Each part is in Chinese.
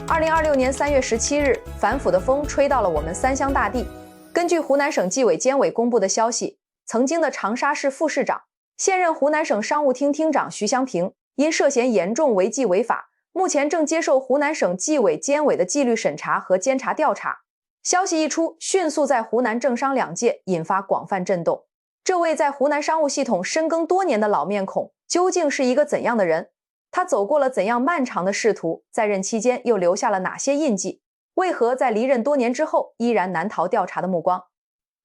2026年3月17日，反腐的风吹到了我们三湘大地。根据湖南省纪委监委公布的消息，曾经的长沙市副市长、现任湖南省商务厅厅长徐湘平因涉嫌严重违纪违法，目前正接受湖南省纪委监委的纪律审查和监察调查。消息一出，迅速在湖南政商两界引发广泛震动。这位在湖南商务系统深耕多年的老面孔，究竟是一个怎样的人？他走过了怎样漫长的仕途，在任期间又留下了哪些印记？为何在离任多年之后依然难逃调查的目光？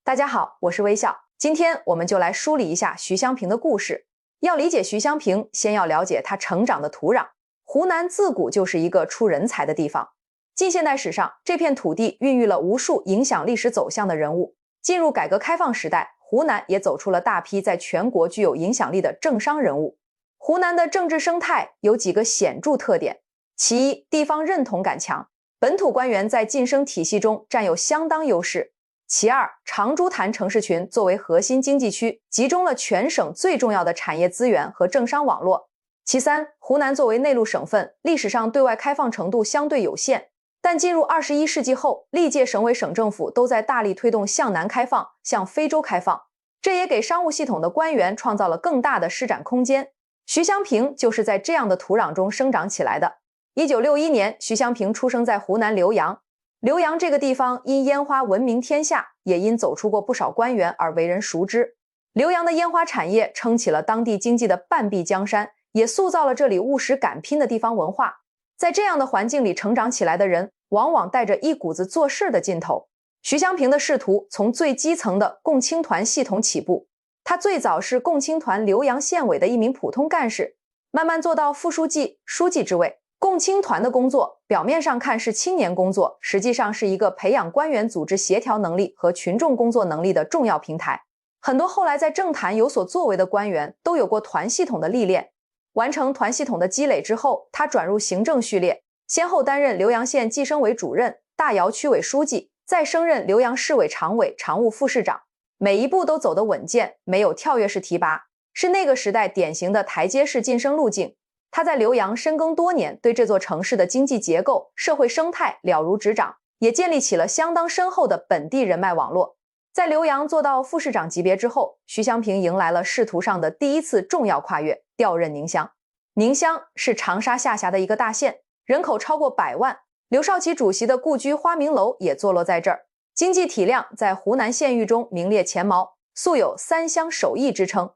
大家好，我是微笑，今天我们就来梳理一下徐湘平的故事。要理解徐湘平，先要了解他成长的土壤。湖南自古就是一个出人才的地方，近现代史上，这片土地孕育了无数影响历史走向的人物。进入改革开放时代，湖南也走出了大批在全国具有影响力的政商人物。湖南的政治生态有几个显著特点：其一，地方认同感强，本土官员在晋升体系中占有相当优势；其二，长株潭城市群作为核心经济区，集中了全省最重要的产业资源和政商网络；其三，湖南作为内陆省份，历史上对外开放程度相对有限，但进入21世纪后，历届省委省政府都在大力推动向南开放、向非洲开放，这也给商务系统的官员创造了更大的施展空间。徐湘平就是在这样的土壤中生长起来的。1961年，徐湘平出生在湖南浏阳。浏阳这个地方因烟花闻名天下，也因走出过不少官员而为人熟知。浏阳的烟花产业撑起了当地经济的半壁江山，也塑造了这里务实敢拼的地方文化。在这样的环境里成长起来的人，往往带着一股子做事的劲头。徐湘平的仕途从最基层的共青团系统起步，他最早是共青团浏阳县委的一名普通干事，慢慢做到副书记、书记之位。共青团的工作表面上看是青年工作，实际上是一个培养官员组织协调能力和群众工作能力的重要平台。很多后来在政坛有所作为的官员都有过团系统的历练。完成团系统的积累之后，他转入行政序列，先后担任浏阳县计生委主任、大窑区委书记，再升任浏阳市委常委、常务副市长。每一步都走得稳健，没有跳跃式提拔，是那个时代典型的台阶式晋升路径。他在浏阳深耕多年，对这座城市的经济结构、社会生态了如指掌，也建立起了相当深厚的本地人脉网络。在浏阳做到副市长级别之后，徐湘平迎来了仕途上的第一次重要跨越，调任宁乡。宁乡是长沙下辖的一个大县，人口超过100万，刘少奇主席的故居花明楼也坐落在这儿。经济体量在湖南县域中名列前茅，素有三乡首义之称。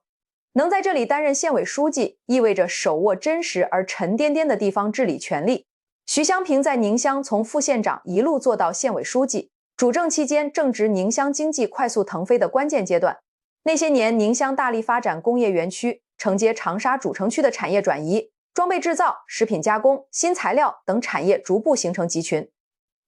能在这里担任县委书记，意味着手握真实而沉甸甸的地方治理权力。徐湘平在宁乡从副县长一路做到县委书记，主政期间正值宁乡经济快速腾飞的关键阶段。那些年，宁乡大力发展工业园区，承接长沙主城区的产业转移，装备制造、食品加工、新材料等产业逐步形成集群。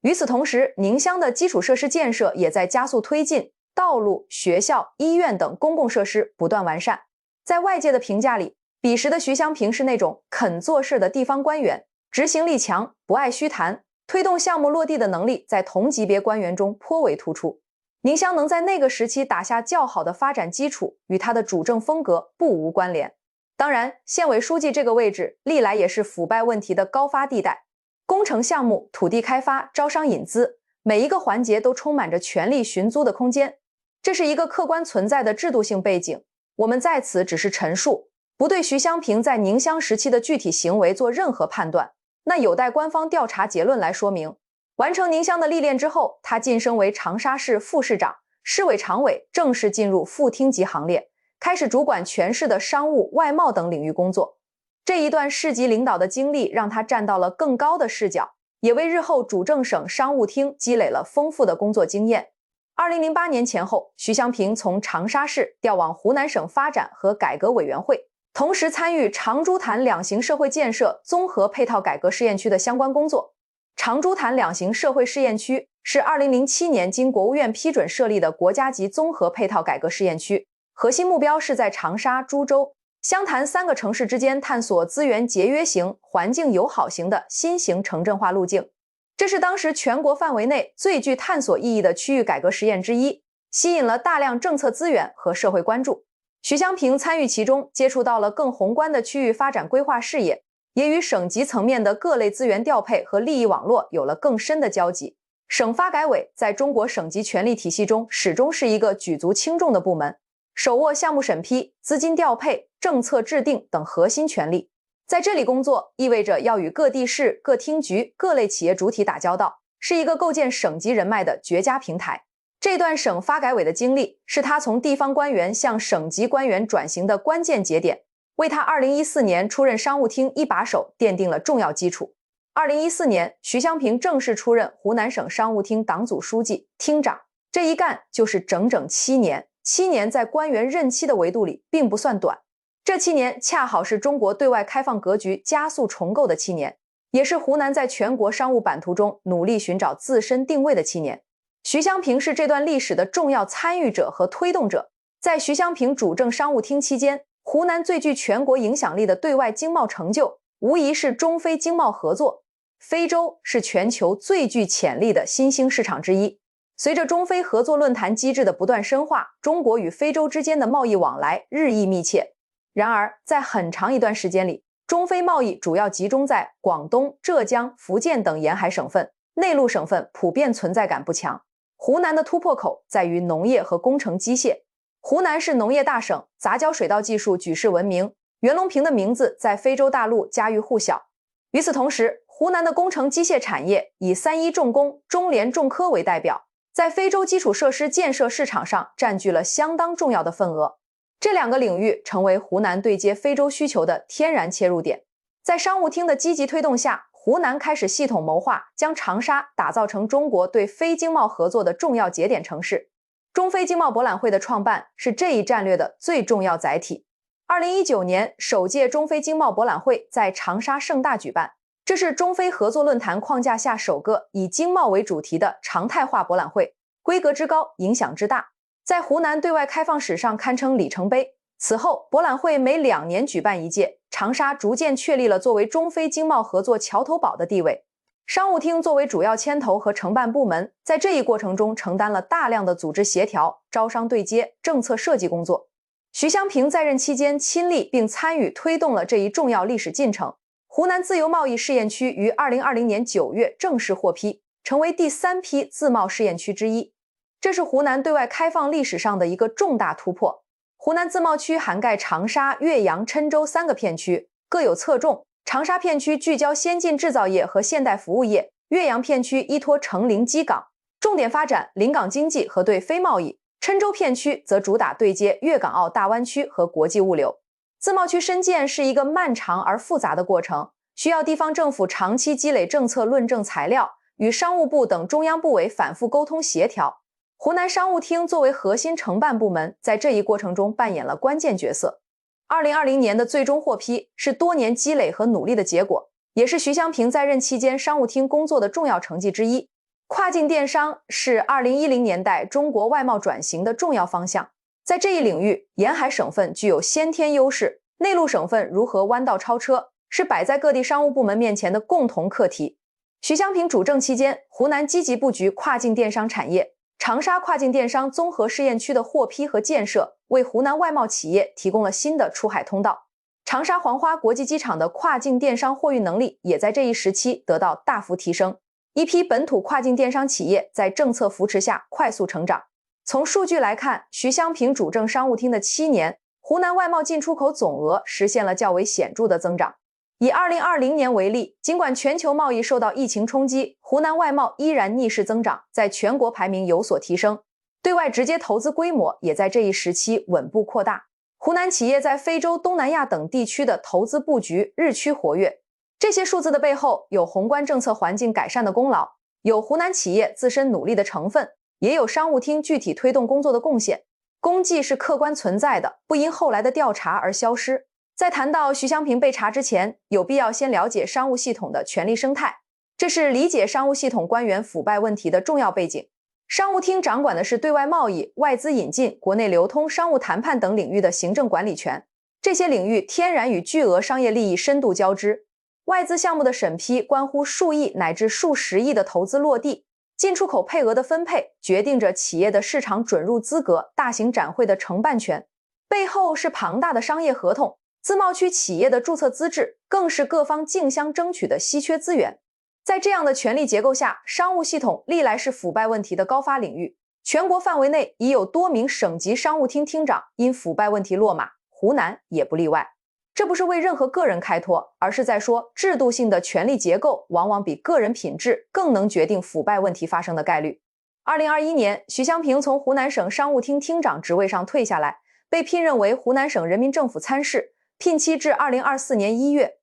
与此同时，宁乡的基础设施建设也在加速推进，道路、学校、医院等公共设施不断完善。在外界的评价里，彼时的徐湘平是那种肯做事的地方官员，执行力强，不爱虚谈，推动项目落地的能力在同级别官员中颇为突出。宁乡能在那个时期打下较好的发展基础，与他的主政风格不无关联。当然，县委书记这个位置历来也是腐败问题的高发地带。工程项目、土地开发、招商引资，每一个环节都充满着权力寻租的空间。这是一个客观存在的制度性背景，我们在此只是陈述，不对徐湘平在宁乡时期的具体行为做任何判断，那有待官方调查结论来说明。完成宁乡的历练之后，他晋升为长沙市副市长、市委常委，正式进入副厅级行列，开始主管全市的商务、外贸等领域工作。这一段市级领导的经历让他站到了更高的视角，也为日后主政省商务厅积累了丰富的工作经验。2008年前后，徐湘平从长沙市调往湖南省发展和改革委员会，同时参与长株潭两型社会建设综合配套改革试验区的相关工作。长株潭两型社会试验区是2007年经国务院批准设立的国家级综合配套改革试验区，核心目标是在长沙、株洲、湘潭3个城市之间探索资源节约型、环境友好型的新型城镇化路径。这是当时全国范围内最具探索意义的区域改革实验之一，吸引了大量政策资源和社会关注。徐湘平参与其中，接触到了更宏观的区域发展规划事业，也与省级层面的各类资源调配和利益网络有了更深的交集。省发改委在中国省级权力体系中始终是一个举足轻重的部门，手握项目审批、资金调配、政策制定等核心权力。在这里工作意味着要与各地市、各厅局、各类企业主体打交道，是一个构建省级人脉的绝佳平台。这段省发改委的经历是他从地方官员向省级官员转型的关键节点，为他2014年出任商务厅一把手奠定了重要基础。2014年，徐湘平正式出任湖南省商务厅党组书记、厅长，这一干就是整整7年。7年在官员任期的维度里并不算短，这7年恰好是中国对外开放格局加速重构的7年，也是湖南在全国商务版图中努力寻找自身定位的7年。徐湘平是这段历史的重要参与者和推动者。在徐湘平主政商务厅期间，湖南最具全国影响力的对外经贸成就，无疑是中非经贸合作。非洲是全球最具潜力的新兴市场之一。随着中非合作论坛机制的不断深化，中国与非洲之间的贸易往来日益密切。然而，在很长一段时间里，中非贸易主要集中在广东、浙江、福建等沿海省份，内陆省份普遍存在感不强。湖南的突破口在于农业和工程机械。湖南是农业大省，杂交水稻技术举世闻名，袁隆平的名字在非洲大陆家喻户晓。与此同时，湖南的工程机械产业以3一重工、中联重科为代表，在非洲基础设施建设市场上占据了相当重要的份额。这2个领域成为湖南对接非洲需求的天然切入点。在商务厅的积极推动下，湖南开始系统谋划，将长沙打造成中国对非经贸合作的重要节点城市。中非经贸博览会的创办是这一战略的最重要载体。2019年，首届中非经贸博览会在长沙盛大举办，这是中非合作论坛框架下首个以经贸为主题的常态化博览会，规格之高，影响之大，在湖南对外开放史上堪称里程碑。此后，博览会每2年举办一届，长沙逐渐确立了作为中非经贸合作桥头堡的地位。商务厅作为主要牵头和承办部门，在这一过程中承担了大量的组织协调、招商对接、政策设计工作。徐湘平在任期间亲历并参与推动了这一重要历史进程。湖南自由贸易试验区于2020年9月正式获批，成为第3批自贸试验区之一。这是湖南对外开放历史上的一个重大突破。湖南自贸区涵盖长沙、岳阳、郴州3个片区，各有侧重。长沙片区聚焦先进制造业和现代服务业，岳阳片区依托成陵基港，重点发展临港经济和对非贸易。郴州片区则主打对接粤港澳大湾区和国际物流。自贸区深建是一个漫长而复杂的过程，需要地方政府长期积累政策论证材料，与商务部等中央部委反复沟通协调。湖南商务厅作为核心承办部门，在这一过程中扮演了关键角色。2020年的最终获批是多年积累和努力的结果，也是徐湘平在任期间商务厅工作的重要成绩之一。跨境电商是2010年代中国外贸转型的重要方向。在这一领域，沿海省份具有先天优势，内陆省份如何弯道超车，是摆在各地商务部门面前的共同课题。徐湘平主政期间，湖南积极布局跨境电商产业，长沙跨境电商综合试验区的获批和建设，为湖南外贸企业提供了新的出海通道。长沙黄花国际机场的跨境电商货运能力也在这一时期得到大幅提升，一批本土跨境电商企业在政策扶持下快速成长。从数据来看，徐湘平主政商务厅的7年，湖南外贸进出口总额实现了较为显著的增长。以2020年为例，尽管全球贸易受到疫情冲击，湖南外贸依然逆势增长，在全国排名有所提升，对外直接投资规模也在这一时期稳步扩大。湖南企业在非洲、东南亚等地区的投资布局日趋活跃。这些数字的背后，有宏观政策环境改善的功劳，有湖南企业自身努力的成分，也有商务厅具体推动工作的贡献。功绩是客观存在的，不因后来的调查而消失。在谈到徐湘平被查之前，有必要先了解商务系统的权力生态，这是理解商务系统官员腐败问题的重要背景。商务厅掌管的是对外贸易、外资引进、国内流通、商务谈判等领域的行政管理权，这些领域天然与巨额商业利益深度交织。外资项目的审批关乎数亿乃至数十亿的投资落地，进出口配额的分配决定着企业的市场准入资格、大型展会的承办权，背后是庞大的商业合同，自贸区企业的注册资质更是各方竞相争取的稀缺资源。在这样的权力结构下，商务系统历来是腐败问题的高发领域。全国范围内已有多名省级商务厅厅长因腐败问题落马，湖南也不例外。这不是为任何个人开脱，而是在说制度性的权力结构往往比个人品质更能决定腐败问题发生的概率。2021年，徐湘平从湖南省商务厅厅长职位上退下来，被聘任为湖南省人民政府参事，聘期至2024年1月。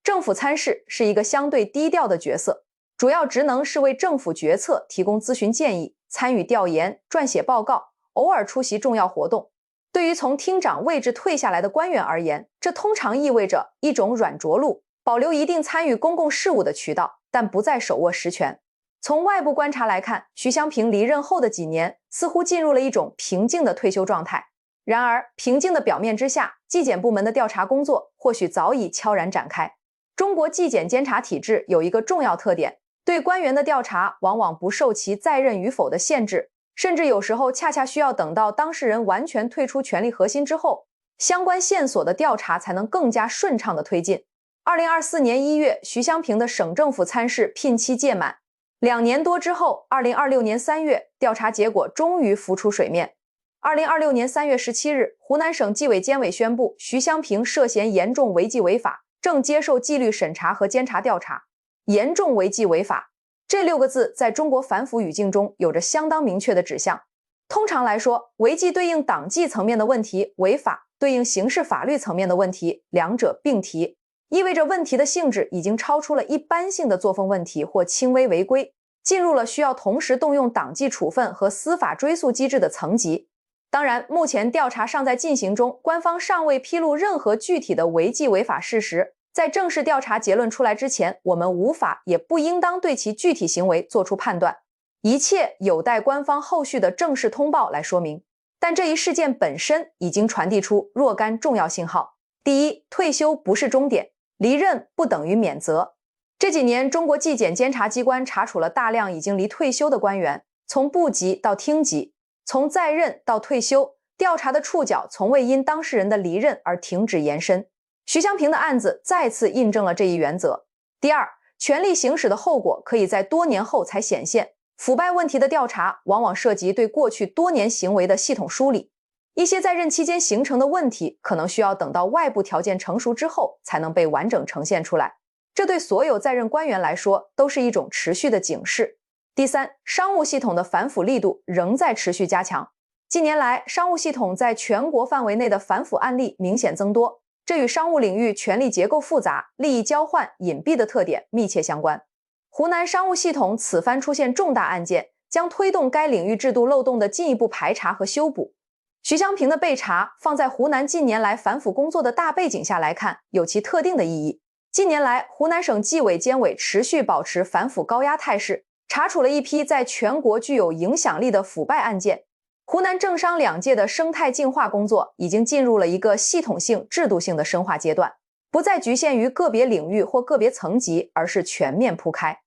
政府参事是一个相对低调的角色，主要职能是为政府决策提供咨询建议，参与调研，撰写报告，偶尔出席重要活动。对于从厅长位置退下来的官员而言，这通常意味着一种软着陆，保留一定参与公共事务的渠道，但不再手握实权。从外部观察来看，徐湘平离任后的几年似乎进入了一种平静的退休状态。然而，平静的表面之下，纪检部门的调查工作或许早已悄然展开。中国纪检监察体制有一个重要特点，对官员的调查往往不受其在任与否的限制，甚至有时候恰恰需要等到当事人完全退出权力核心之后，相关线索的调查才能更加顺畅地推进。2024年1月，徐湘平的省政府参事聘期届满，2年多之后，2026年3月，调查结果终于浮出水面。2026年3月17日，湖南省纪委监委宣布，徐湘平涉嫌严重违纪违法，正接受纪律审查和监察调查。严重违纪违法这6个字在中国反腐语境中有着相当明确的指向。通常来说，违纪对应党纪层面的问题，违法对应刑事法律层面的问题，两者并提，意味着问题的性质已经超出了一般性的作风问题或轻微违规，进入了需要同时动用党纪处分和司法追诉机制的层级。当然，目前调查尚在进行中，官方尚未披露任何具体的违纪违法事实。在正式调查结论出来之前，我们无法也不应当对其具体行为做出判断，一切有待官方后续的正式通报来说明。但这一事件本身已经传递出若干重要信号。第一，退休不是终点，离任不等于免责。这几年，中国纪检监察机关查处了大量已经离退休的官员，从部级到厅级，从在任到退休，调查的触角从未因当事人的离任而停止延伸。徐湘平的案子再次印证了这一原则。第二，权力行使的后果可以在多年后才显现，腐败问题的调查往往涉及对过去多年行为的系统梳理，一些在任期间形成的问题可能需要等到外部条件成熟之后才能被完整呈现出来，这对所有在任官员来说都是一种持续的警示。第三，商务系统的反腐力度仍在持续加强。近年来，商务系统在全国范围内的反腐案例明显增多，这与商务领域权力结构复杂、利益交换隐蔽的特点密切相关。湖南商务系统此番出现重大案件，将推动该领域制度漏洞的进一步排查和修补。徐湘平的被查放在湖南近年来反腐工作的大背景下来看，有其特定的意义。近年来，湖南省纪委监委持续保持反腐高压态势，查处了一批在全国具有影响力的腐败案件。湖南政商两界的生态净化工作已经进入了一个系统性、制度性的深化阶段，不再局限于个别领域或个别层级，而是全面铺开。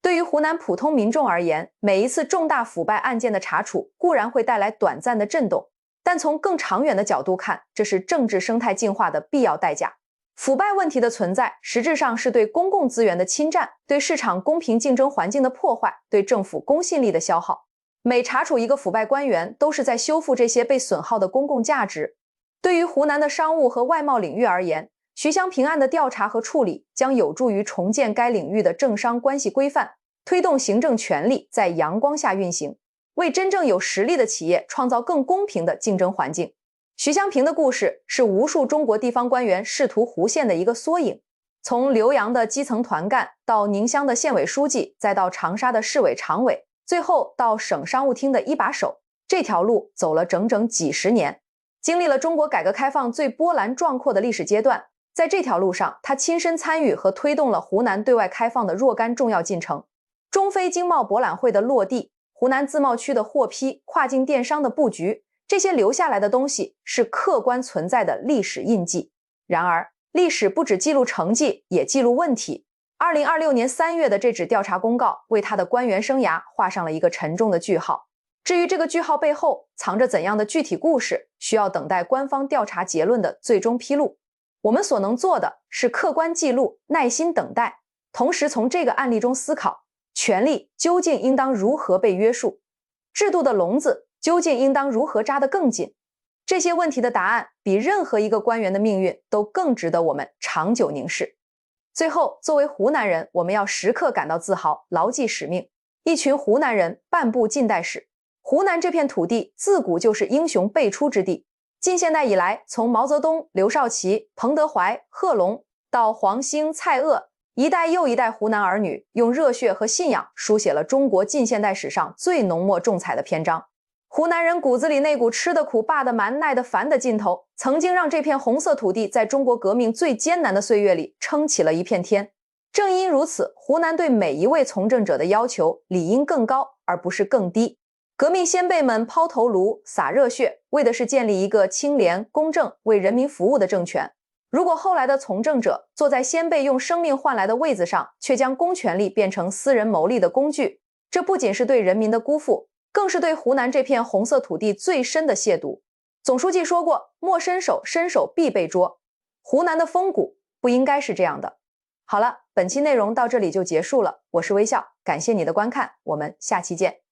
对于湖南普通民众而言，每一次重大腐败案件的查处固然会带来短暂的震动，但从更长远的角度看，这是政治生态净化的必要代价。腐败问题的存在，实质上是对公共资源的侵占，对市场公平竞争环境的破坏，对政府公信力的消耗。每查处一个腐败官员，都是在修复这些被损耗的公共价值。对于湖南的商务和外贸领域而言，徐湘平案的调查和处理将有助于重建该领域的政商关系规范，推动行政权力在阳光下运行，为真正有实力的企业创造更公平的竞争环境。徐湘平的故事是无数中国地方官员仕途弧线的一个缩影，从浏阳的基层团干，到宁乡的县委书记，再到长沙的市委常委，最后到省商务厅的一把手，这条路走了整整几十年，经历了中国改革开放最波澜壮阔的历史阶段。在这条路上，他亲身参与和推动了湖南对外开放的若干重要进程。中非经贸博览会的落地，湖南自贸区的获批，跨境电商的布局，这些留下来的东西是客观存在的历史印记。然而，历史不只记录成绩，也记录问题。2026年3月的这纸调查公告，为他的官员生涯画上了一个沉重的句号。至于这个句号背后藏着怎样的具体故事，需要等待官方调查结论的最终披露。我们所能做的是客观记录，耐心等待，同时从这个案例中思考，权力究竟应当如何被约束，制度的笼子究竟应当如何扎得更紧。这些问题的答案比任何一个官员的命运都更值得我们长久凝视。最后，作为湖南人，我们要时刻感到自豪，牢记使命。一群湖南人半部近代史。湖南这片土地自古就是英雄辈出之地。近现代以来，从毛泽东、刘少奇、彭德怀、贺龙到黄兴、蔡锷，一代又一代湖南儿女用热血和信仰书写了中国近现代史上最浓墨重彩的篇章。湖南人骨子里那股吃得苦、霸得蛮、耐得烦的劲头，曾经让这片红色土地在中国革命最艰难的岁月里撑起了一片天。正因如此，湖南对每一位从政者的要求理应更高，而不是更低。革命先辈们抛头颅、洒热血，为的是建立一个清廉、公正、为人民服务的政权。如果后来的从政者坐在先辈用生命换来的位子上，却将公权力变成私人谋利的工具，这不仅是对人民的辜负，更是对湖南这片红色土地最深的亵渎。总书记说过，莫伸手，伸手必被捉。湖南的风骨不应该是这样的。好了，本期内容到这里就结束了，我是微笑，感谢你的观看，我们下期见。